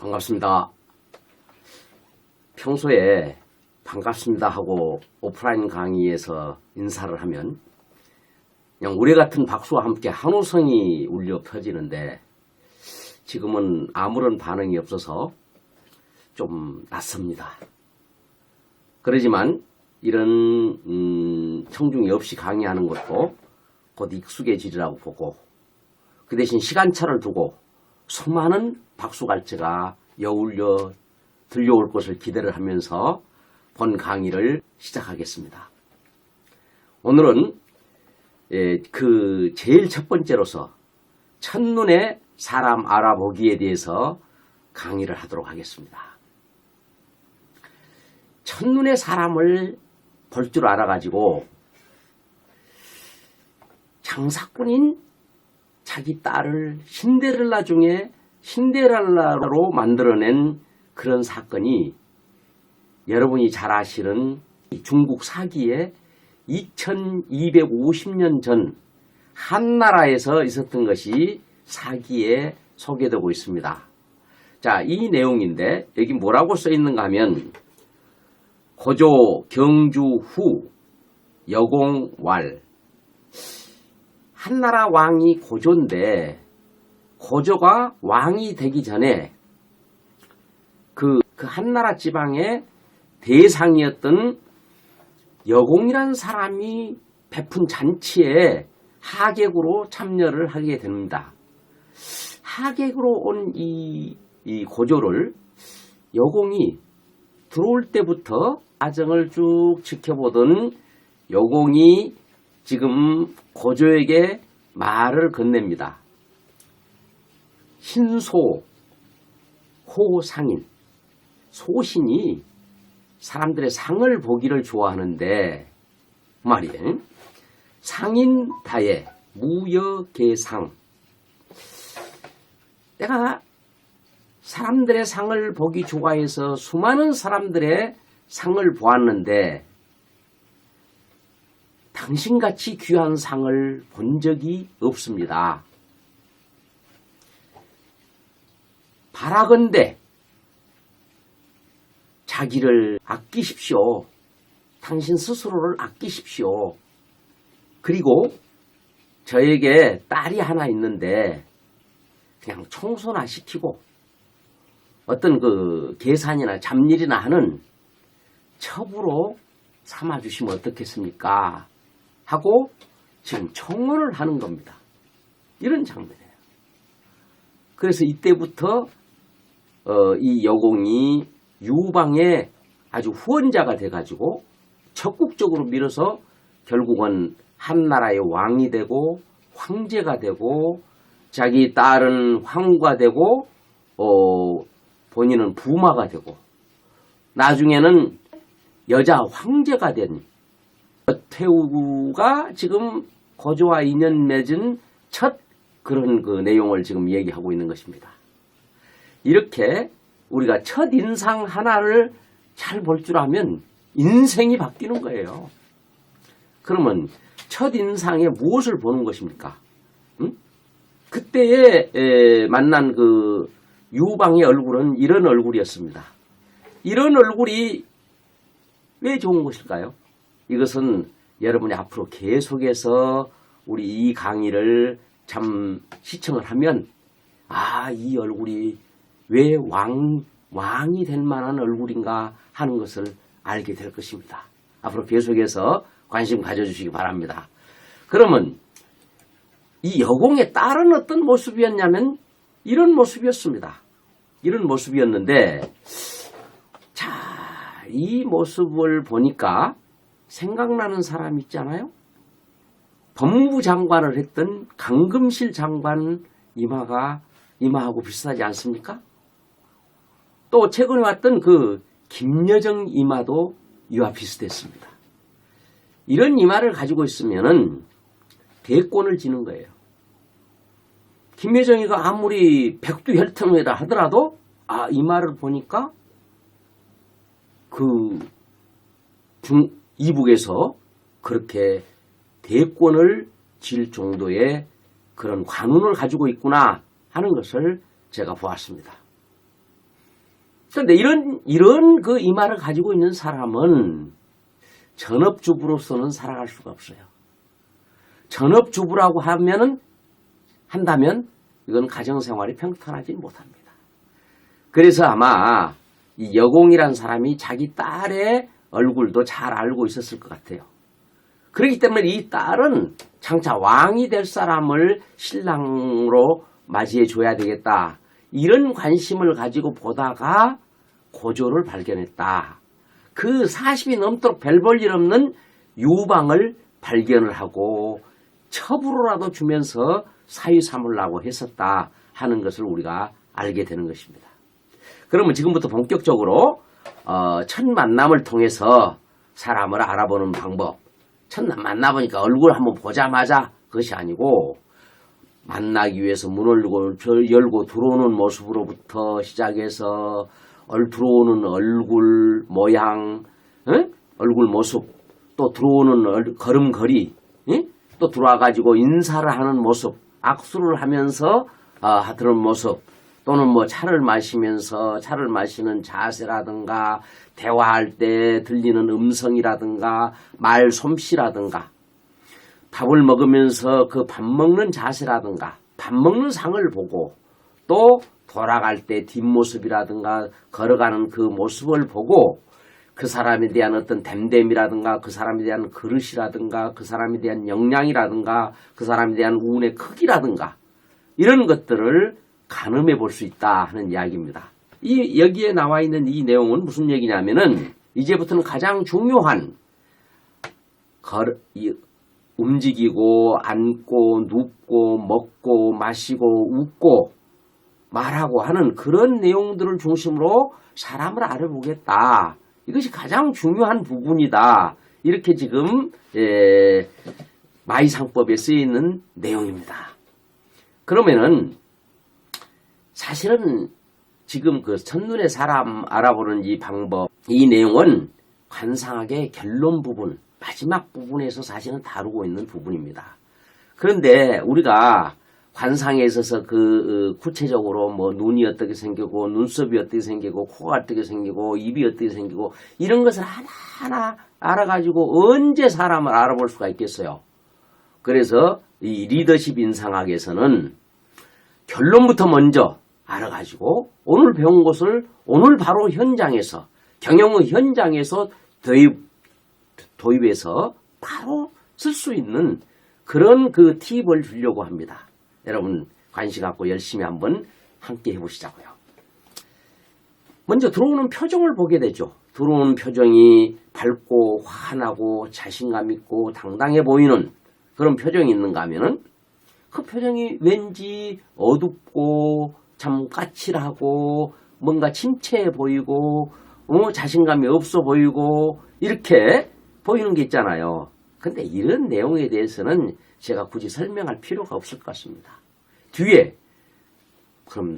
반갑습니다. 평소에 반갑습니다 하고 오프라인 강의에서 인사를 하면 그냥 우리 같은 박수와 함께 환호성이 울려 퍼지는데 지금은 아무런 반응이 없어서 좀 낯섭니다. 그러지만 이런 청중이 없이 강의하는 것도 곧 익숙해지리라고 보고 그 대신 시간차를 두고 수많은 박수갈채가 여울려 들려올 것을 기대를 하면서 본 강의를 시작하겠습니다. 오늘은 제일 첫 번째로서 첫눈에 사람 알아보기에 대해서 강의를 하도록 하겠습니다. 첫눈에 사람을 볼 줄 알아가지고 장사꾼인 자기 딸을 신데렐라 중에 신데렐라로 만들어낸 그런 사건이 여러분이 잘 아시는 중국 사기에 2250년 전 한나라에서 있었던 것이 사기에 소개되고 있습니다. 자, 이 내용인데 여기 뭐라고 써 있는가 하면 고조 경주 후 여공왈. 한나라 왕이 고조인데 고조가 왕이 되기 전에 그 한나라 지방의 대상이었던 여공이라는 사람이 베푼 잔치에 하객으로 참여를 하게 됩니다. 하객으로 온 이 고조를 여공이 들어올 때부터 과정을 쭉 지켜보던 여공이 지금 고조에게 말을 건넵니다. 신소, 호상인, 소신이 사람들의 상을 보기를 좋아하는데 말이에요. 상인다에 무여계상. 내가 사람들의 상을 보기 좋아해서 수많은 사람들의 상을 보았는데 당신같이 귀한 상을 본 적이 없습니다. 바라건대 자기를 아끼십시오. 당신 스스로를 아끼십시오. 그리고 저에게 딸이 하나 있는데 그냥 청소나 시키고 어떤 계산이나 잡일이나 하는 첩으로 삼아주시면 어떻겠습니까? 하고 지금 청혼을 하는 겁니다. 이런 장면이에요. 그래서 이때부터 이 여공이 유방의 아주 후원자가 돼가지고 적극적으로 밀어서 결국은 한나라의 왕이 되고 황제가 되고 자기 딸은 황후가 되고 본인은 부마가 되고 나중에는 여자 황제가 된 태우가 지금 고조와 인연 맺은 첫 그런 내용을 지금 얘기하고 있는 것입니다. 이렇게 우리가 첫 인상 하나를 잘 볼 줄 알면 인생이 바뀌는 거예요. 그러면 첫 인상에 무엇을 보는 것입니까? 그때에 만난 유방의 얼굴은 이런 얼굴이었습니다. 이런 얼굴이 왜 좋은 것일까요? 이것은 여러분이 앞으로 계속해서 우리 이 강의를 참 시청을 하면 이 얼굴이 왜 왕이 될 만한 얼굴인가 하는 것을 알게 될 것입니다. 앞으로 계속해서 관심 가져주시기 바랍니다. 그러면 이 여공의 딸은 어떤 모습이었냐면 이런 모습이었습니다. 이런 모습이었는데 자, 이 모습을 보니까 생각나는 사람 있잖아요. 법무부 장관을 했던 강금실 장관 이마하고 비슷하지 않습니까? 또 최근에 왔던 김여정 이마도 이와 비슷했습니다. 이런 이마를 가지고 있으면은 대권을 지는 거예요. 김여정이가 아무리 백두혈통이라 하더라도 이마를 보니까 이북에서 그렇게 대권을 질 정도의 그런 관운을 가지고 있구나 하는 것을 제가 보았습니다. 그런데 이런 그 이마를 가지고 있는 사람은 전업주부로서는 살아갈 수가 없어요. 전업주부라고 한다면 이건 가정생활이 평탄하지 못합니다. 그래서 아마 이 여공이란 사람이 자기 딸의 얼굴도 잘 알고 있었을 것 같아요. 그렇기 때문에 이 딸은 장차 왕이 될 사람을 신랑으로 맞이해 줘야 되겠다. 이런 관심을 가지고 보다가 고조를 발견했다. 그 40이 넘도록 별 볼 일 없는 유방을 발견을 하고 첩으로라도 주면서 사위 삼으려고 했었다 하는 것을 우리가 알게 되는 것입니다. 그러면 지금부터 본격적으로 첫 만남을 통해서 사람을 알아보는 방법. 첫 만나보니까 얼굴 한번 보자마자 그것이 아니고 만나기 위해서 문을 열고 들어오는 모습으로부터 시작해서 들어오는 얼굴 모양, 얼굴 모습, 또 들어오는 걸음걸이, 또 들어와가지고 인사를 하는 모습, 악수를 하면서 하는 모습, 또는 뭐 차를 마시면서 차를 마시는 자세라든가 대화할 때 들리는 음성이라든가 말 솜씨라든가 밥을 먹으면서 그 밥 먹는 자세라든가 밥 먹는 상을 보고 또 돌아갈 때 뒷모습이라든가 걸어가는 그 모습을 보고 그 사람에 대한 어떤 댐댐이라든가 그 사람에 대한 그릇이라든가 그 사람에 대한 역량이라든가 그 사람에 대한 운의 크기라든가 이런 것들을 가늠해 볼 수 있다 하는 이야기입니다. 여기에 나와 있는 이 내용은 무슨 얘기냐면은 이제부터는 가장 중요한 움직이고 앉고 눕고 먹고 마시고 웃고 말하고 하는 그런 내용들을 중심으로 사람을 알아보겠다. 이것이 가장 중요한 부분이다. 이렇게 지금 마이상법에 쓰여 있는 내용입니다. 그러면은 사실은 지금 그 첫눈에 사람 알아보는 이 방법, 이 내용은 관상학의 결론 부분, 마지막 부분에서 사실은 다루고 있는 부분입니다. 그런데 우리가 관상에 있어서 구체적으로 뭐 눈이 어떻게 생기고 눈썹이 어떻게 생기고 코가 어떻게 생기고 입이 어떻게 생기고 이런 것을 하나하나 알아가지고 언제 사람을 알아볼 수가 있겠어요. 그래서 이 리더십 인상학에서는 결론부터 먼저 알아가지고 오늘 배운 것을 오늘 바로 현장에서 경영의 현장에서 도입해서 바로 쓸 수 있는 그런 그 팁을 주려고 합니다. 여러분 관심 갖고 열심히 한번 함께 해보시자고요. 먼저 들어오는 표정을 보게 되죠. 들어오는 표정이 밝고 환하고 자신감 있고 당당해 보이는 그런 표정이 있는가 하면은 그 표정이 왠지 어둡고 참 까칠하고 뭔가 침체해 보이고 자신감이 없어 보이고 이렇게 보이는 게 있잖아요. 근데 이런 내용에 대해서는 제가 굳이 설명할 필요가 없을 것 같습니다. 뒤에 그럼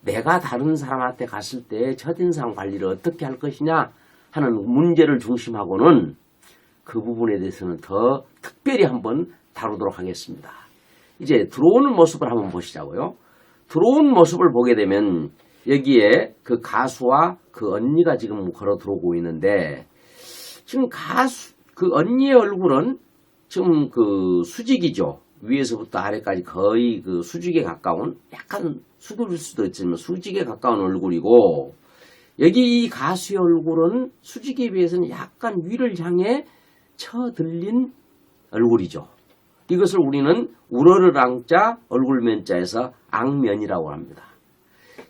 내가 다른 사람한테 갔을 때 첫인상 관리를 어떻게 할 것이냐 하는 문제를 중심하고는 그 부분에 대해서는 더 특별히 한번 다루도록 하겠습니다. 이제 들어오는 모습을 한번 보시자고요. 들어온 모습을 보게 되면 여기에 그 가수와 그 언니가 지금 걸어 들어오고 있는데 지금 그 언니의 얼굴은 지금 그 수직이죠. 위에서부터 아래까지 거의 그 수직에 가까운 약간 수그릴 수도 있지만 수직에 가까운 얼굴이고 여기 이 가수의 얼굴은 수직에 비해서는 약간 위를 향해 쳐들린 얼굴이죠. 이것을 우리는 우러르랑자 얼굴면자에서 악면이라고 합니다.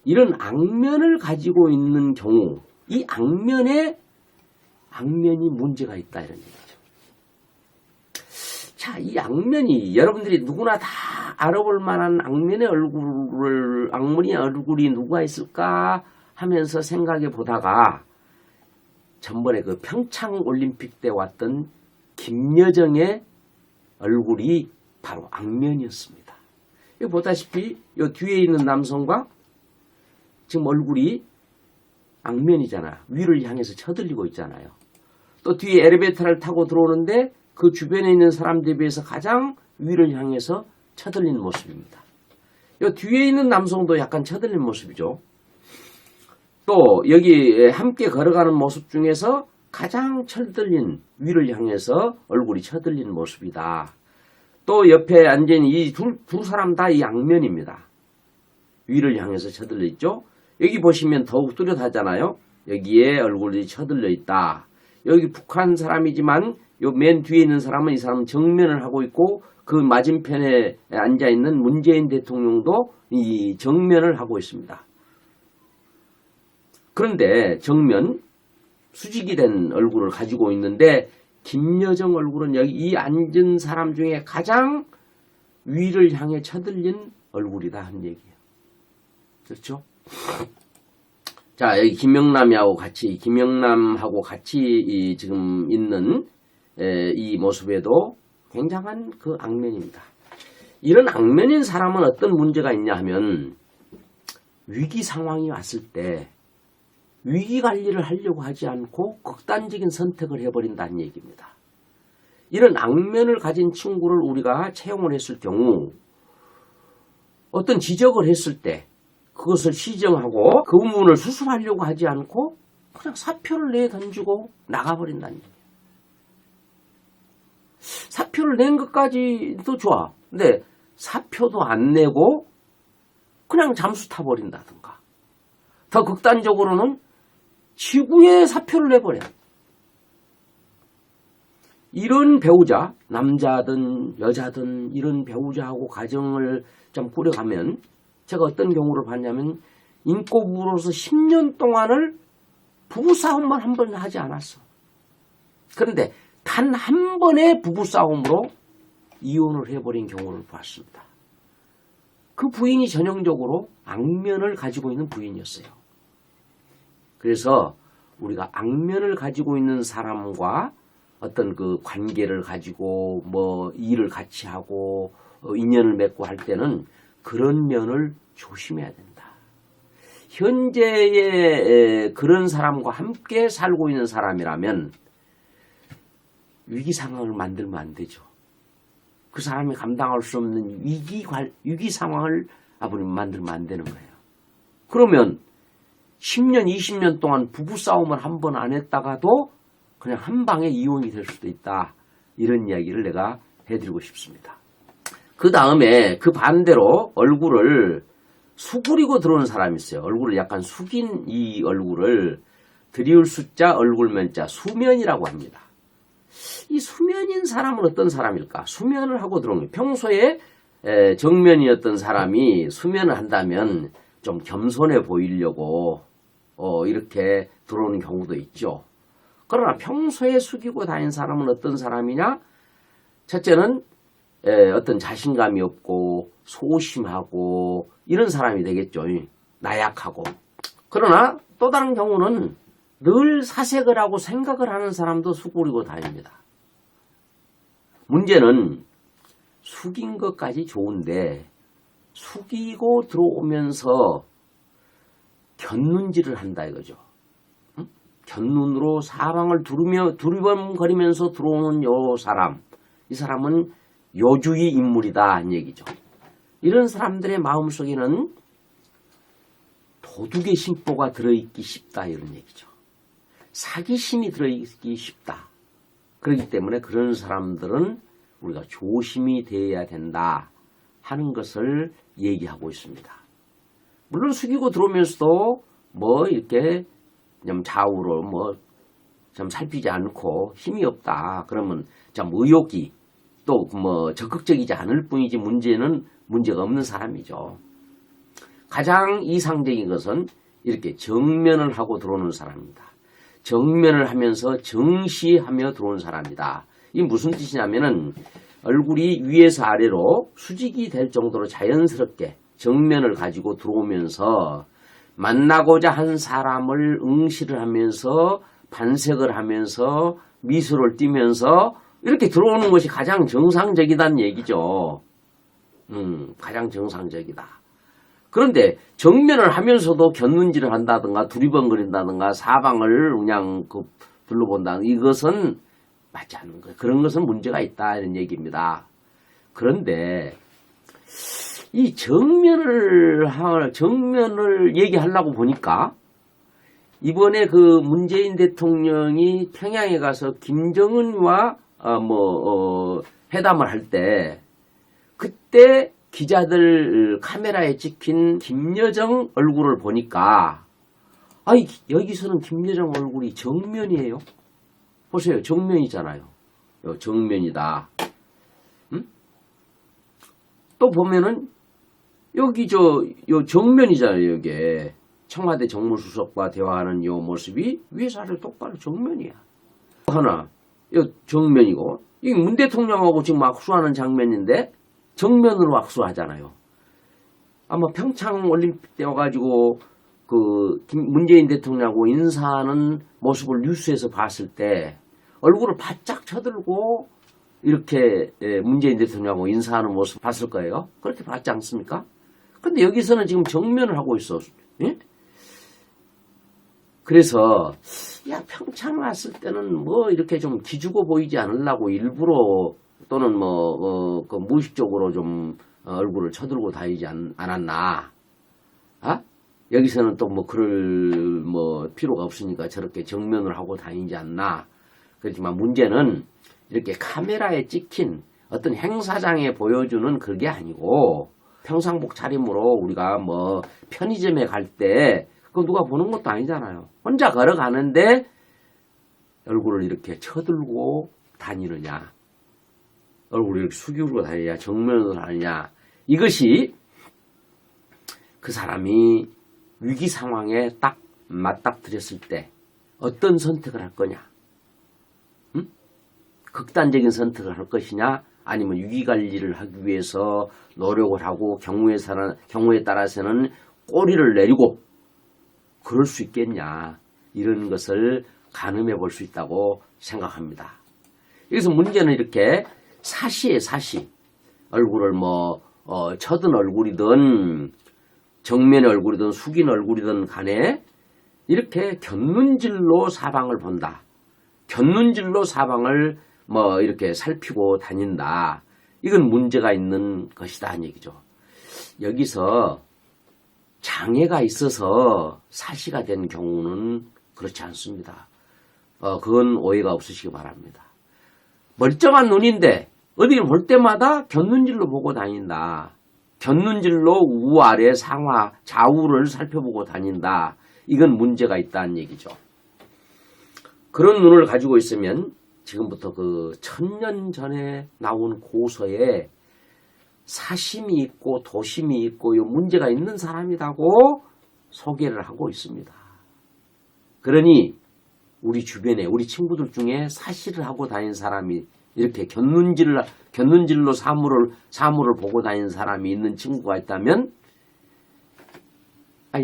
이런 악면을 가지고 있는 경우 이 악면이 문제가 있다 이런 얘기죠. 자, 이 악면이 여러분들이 누구나 다 알아볼 만한 악면의 얼굴이 누가 있을까 하면서 생각해 보다가 전번에 그 평창 올림픽 때 왔던 김여정의 얼굴이 바로 악면이었습니다. 여기 보다시피 이 뒤에 있는 남성과 지금 얼굴이 악면이잖아. 위를 향해서 쳐들리고 있잖아요. 또 뒤에 엘리베이터를 타고 들어오는데 그 주변에 있는 사람들에 비해서 가장 위를 향해서 쳐들린 모습입니다. 이 뒤에 있는 남성도 약간 쳐들린 모습이죠. 또 여기 함께 걸어가는 모습 중에서 가장 철들린 위를 향해서 얼굴이 쳐들린 모습이다. 또 옆에 앉은 이 두 사람 다 이 양면입니다. 위를 향해서 쳐들려 있죠. 여기 보시면 더욱 뚜렷하잖아요. 여기에 얼굴이 쳐들려 있다. 여기 북한 사람이지만 요 맨 뒤에 있는 사람은 이 사람은 정면을 하고 있고 그 맞은편에 앉아 있는 문재인 대통령도 이 정면을 하고 있습니다. 그런데 정면 수직이 된 얼굴을 가지고 있는데 김여정 얼굴은 여기 이 앉은 사람 중에 가장 위를 향해 쳐들린 얼굴이다 하는 얘기예요. 그렇죠? 자, 여기 김영남하고 같이 지금 있는 이 모습에도 굉장한 그 악면입니다. 이런 악면인 사람은 어떤 문제가 있냐 하면 위기 상황이 왔을 때 위기 관리를 하려고 하지 않고 극단적인 선택을 해버린다는 얘기입니다. 이런 악면을 가진 친구를 우리가 채용을 했을 경우 어떤 지적을 했을 때 그것을 시정하고 그 부분을 수습하려고 하지 않고 그냥 사표를 내던지고 나가버린다는 얘기예요. 사표를 낸 것까지도 좋아. 근데 사표도 안 내고 그냥 잠수 타버린다든가. 더 극단적으로는 지구에 사표를 내버려. 이런 배우자, 남자든 여자든 이런 배우자하고 가정을 좀 꾸려가면 제가 어떤 경우를 봤냐면 인꼬부부로서 10년 동안을 부부싸움만 한 번 하지 않았어. 그런데 단 한 번의 부부싸움으로 이혼을 해버린 경우를 봤습니다. 그 부인이 전형적으로 악면을 가지고 있는 부인이었어요. 그래서 우리가 악면을 가지고 있는 사람과 어떤 그 관계를 가지고 뭐 일을 같이 하고 인연을 맺고 할 때는 그런 면을 조심해야 된다. 현재의 그런 사람과 함께 살고 있는 사람이라면 위기 상황을 만들면 안 되죠. 그 사람이 감당할 수 없는 위기 상황을 아버님 만들면 안 되는 거예요. 그러면 10년, 20년 동안 부부싸움을 한 번 안 했다가도 그냥 한 방에 이혼이 될 수도 있다. 이런 이야기를 내가 해드리고 싶습니다. 그 다음에 그 반대로 얼굴을 수그리고 들어오는 사람이 있어요. 얼굴을 약간 숙인 이 얼굴을 드리울 숫자 얼굴면자 수면이라고 합니다. 이 수면인 사람은 어떤 사람일까? 수면을 하고 들어오는 거예요. 평소에 정면이었던 사람이 수면을 한다면 좀 겸손해 보이려고 이렇게 들어오는 경우도 있죠. 그러나 평소에 숙이고 다닌 사람은 어떤 사람이냐? 첫째는 어떤 자신감이 없고 소심하고 이런 사람이 되겠죠. 나약하고. 그러나 또 다른 경우는 늘 사색을 하고 생각을 하는 사람도 수그리고 다닙니다. 문제는 숙인 것까지 좋은데 숙이고 들어오면서 곁눈질을 한다 이거죠. 응? 곁눈으로 사방을 두리번거리면서 들어오는 요 사람, 이 사람은 요주의 인물이다 하는 얘기죠. 이런 사람들의 마음속에는 도둑의 심보가 들어있기 쉽다 이런 얘기죠. 사기심이 들어있기 쉽다. 그렇기 때문에 그런 사람들은 우리가 조심히 대해야 된다 하는 것을 얘기하고 있습니다. 물론 숙이고 들어오면서도 뭐 이렇게 좀 좌우로 뭐 좀 살피지 않고 힘이 없다. 그러면 좀 의욕이 또 뭐 적극적이지 않을 뿐이지 문제가 없는 사람이죠. 가장 이상적인 것은 이렇게 정면을 하고 들어오는 사람입니다. 정면을 하면서 정시하며 들어오는 사람이다. 이게 무슨 뜻이냐면은 얼굴이 위에서 아래로 수직이 될 정도로 자연스럽게 정면을 가지고 들어오면서 만나고자 한 사람을 응시를 하면서 반색을 하면서 미소를 띠면서 이렇게 들어오는 것이 가장 정상적이다는 얘기죠. 가장 정상적이다. 그런데 정면을 하면서도 곁눈질을 한다든가 두리번거린다든가 사방을 그냥 둘러본다. 이것은 맞지 않는 거예요. 그런 것은 문제가 있다 이런 얘기입니다. 그런데 이 정면을 얘기하려고 보니까 이번에 그 문재인 대통령이 평양에 가서 김정은과 회담을 할 때 그때 기자들 카메라에 찍힌 김여정 얼굴을 보니까 여기서는 김여정 얼굴이 정면이에요. 보세요. 정면이잖아요. 정면이다. 또 보면은 여기 요 정면이잖아요. 여기에 청와대 정무수석과 대화하는 요 모습이 위에서 아래로 똑바로 정면이야. 하나, 요 정면이고 이 문 대통령하고 지금 악수하는 장면인데 정면으로 악수하잖아요. 아마 평창 올림픽 때 와가지고 그 문재인 대통령하고 인사하는 모습을 뉴스에서 봤을 때 얼굴을 바짝 쳐들고 이렇게 문재인 대통령하고 인사하는 모습 봤을 거예요. 그렇게 봤지 않습니까? 근데 여기서는 지금 정면을 하고 있어. 예? 그래서 평창 왔을 때는 이렇게 좀 기죽어 보이지 않으려고 일부러 또는 그 무의식적으로 좀 얼굴을 쳐들고 다니지 않았나? 여기서는 또 그럴 필요가 없으니까 저렇게 정면을 하고 다니지 않나? 그렇지만 문제는 이렇게 카메라에 찍힌 어떤 행사장에 보여주는 그게 아니고 평상복 차림으로 우리가 편의점에 갈 때 그거 누가 보는 것도 아니잖아요. 혼자 걸어가는데 얼굴을 이렇게 쳐들고 다니느냐, 얼굴을 이렇게 숙이고 다니냐, 정면으로 다니냐, 이것이 그 사람이 위기 상황에 딱 맞닥뜨렸을 때 어떤 선택을 할 거냐, 극단적인 선택을 할 것이냐, 아니면 위기관리를 하기 위해서 노력을 하고 경우에 따라서는 꼬리를 내리고 그럴 수 있겠냐, 이런 것을 가늠해 볼 수 있다고 생각합니다. 여기서 문제는 이렇게 사시에 사시, 얼굴을 쳐든 얼굴이든 정면의 얼굴이든 숙인 얼굴이든 간에 이렇게 곁눈질로 사방을 본다. 곁눈질로 사방을 이렇게 살피고 다닌다. 이건 문제가 있는 것이다 하는 얘기죠. 여기서 장애가 있어서 사시가 된 경우는 그렇지 않습니다. 그건 오해가 없으시기 바랍니다. 멀쩡한 눈인데 어디를 볼 때마다 곁눈질로 보고 다닌다. 곁눈질로 우아래 상하 좌우를 살펴보고 다닌다. 이건 문제가 있다는 얘기죠. 그런 눈을 가지고 있으면 지금부터 그 1000년 전에 나온 고서에 사심이 있고 도심이 있고 이 문제가 있는 사람이라고 소개를 하고 있습니다. 그러니 우리 주변에 우리 친구들 중에 사시를 하고 다니는 사람이 이렇게 곁눈질로 사물을 보고 다니는 사람이 있는 친구가 있다면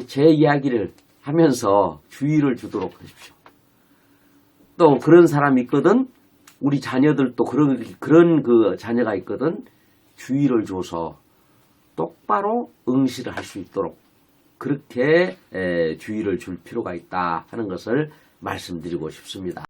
제 이야기를 하면서 주의를 주도록 하십시오. 또 그런 사람이 있거든, 우리 자녀들도 그런 그 자녀가 있거든, 주의를 줘서 똑바로 응시를 할 수 있도록 그렇게 주의를 줄 필요가 있다 하는 것을 말씀드리고 싶습니다.